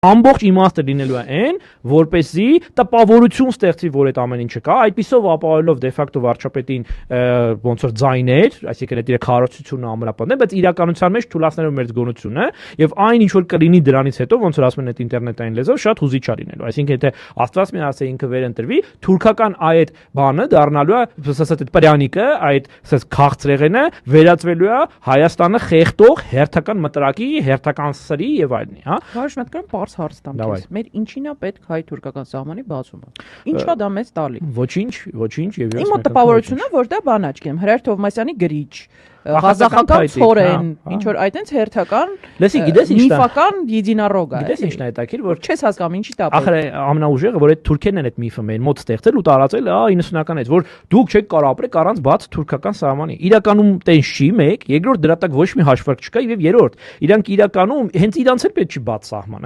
ամբողջ իմաստը լինելու է այն, որպեսզի տպավորություն ստեղծի, որ այդ ամեն ինչը կա, այդպիսով ապահովելով դե ֆակտո վարչապետին ոնց որ ձայներ, այսինքն այդ իր քարոզությունը ամրապնդել, բայց իրականության մեջ թույլատնելով մեր զգոնությունը եւ այն ինչ որ կլինի դրանից հետո ոնց որ ասում են այդ ինտերնետային լեզվով շատ հուզիչ է լինելու, այսինքն եթե Աստված մի ասե ինքը վերընտրվի, թուրքական այդ բանը դառնալու է, ասած այդ պրյանիկը, այդ ասած քաղցրեղենը վերածվելու է Հայաստանը խեղդող հերթական մտրակի, հերթական սրի եւ այլնի, հա։ Բարոշ մտքան պարզ հարց տամ քեզ։ Մեր ինչին է պետք հայ-թուրքական սահմանի բացումը։ Ինչա դա մեզ տալի։ Ոչինչ եւ Իմ մոտ տպավորությունն է, որ դա բան աչքի եմ Հրայր Թովմասյանի գրիչ Ղազախական ցորեն, ինչ որ այտենց հերթական միֆական յեդինառոգ է։ Գիտես ինչն է հետաքրքիր, որ չես հասկանում ինչի տապ։ Ախր ամենաուժեղը, որ այդ թուրքերն են այդ միֆը մեր մոտ ստեղծել ու տարածել 90-ականից, որ դուք չեք կարող ապրեք առանց բաց թուրքական սահմանի։ Իրականում տենց չի մեկ, երկրորդ դրա տակ ոչ մի հաշվարկ չկա եւ երրորդ, իրանք իրականում հենց իրանց էլ պետք չի բաց սահման,